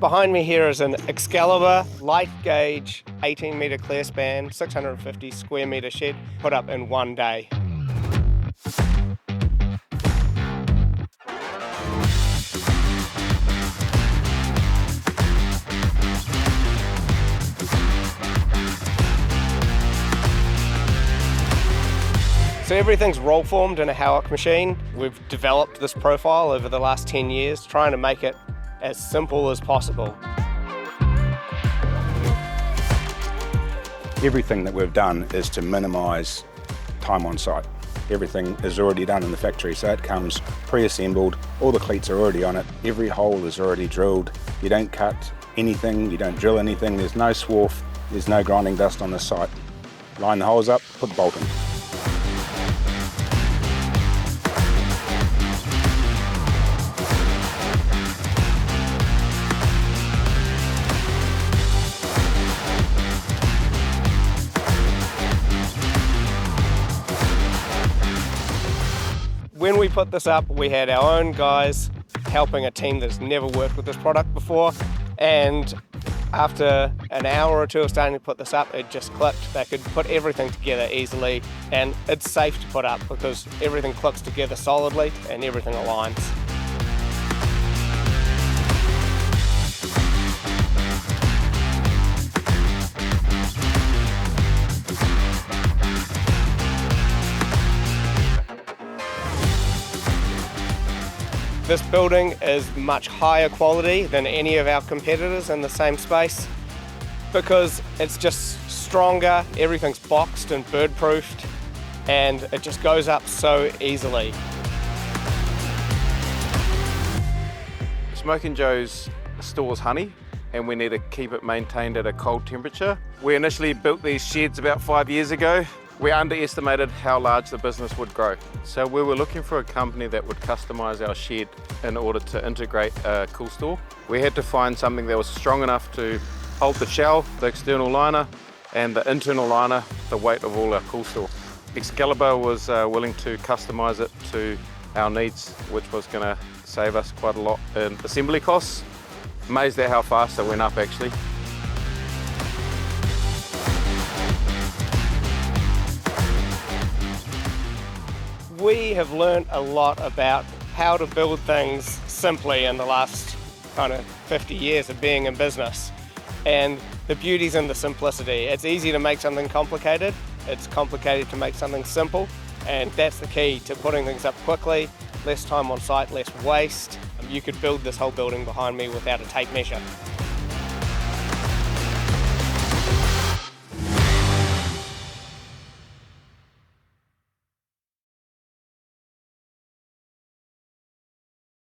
Behind me here is an X-CALIBR light gauge 18 metre clear span, 650 square metre shed put up in one day. So everything's roll formed in a Howick machine. We've developed this profile over the last 10 years, trying to make it as simple as possible. Everything that we've done is to minimise time on site. Everything is already done in the factory, so it comes pre-assembled, all the cleats are already on it, every hole is already drilled. You don't cut anything, you don't drill anything, there's no swarf, there's no grinding dust on the site. Line the holes up, put the bolt in. When we put this up, we had our own guys helping a team that's never worked with this product before, and after an hour or two of starting to put this up, it just clicked. They could put everything together easily, and it's safe to put up because everything clicks together solidly and everything aligns. This building is much higher quality than any of our competitors in the same space because it's just stronger, everything's boxed and bird-proofed, and it just goes up so easily. Smoking Joe's stores honey, and we need to keep it maintained at a cold temperature. We initially built these sheds about 5 years ago. We underestimated how large the business would grow. So we were looking for a company that would customise our shed in order to integrate a cool store. We had to find something that was strong enough to hold the shell, the external liner, and the internal liner, the weight of all our cool store. X-CALIBR was willing to customise it to our needs, which was going to save us quite a lot in assembly costs. Amazed at how fast it went up actually. We have learned a lot about how to build things simply in the last kind of 50 years of being in business. And the beauty's in the simplicity. It's easy to make something complicated. It's complicated to make something simple. And that's the key to putting things up quickly, less time on site, less waste. You could build this whole building behind me without a tape measure.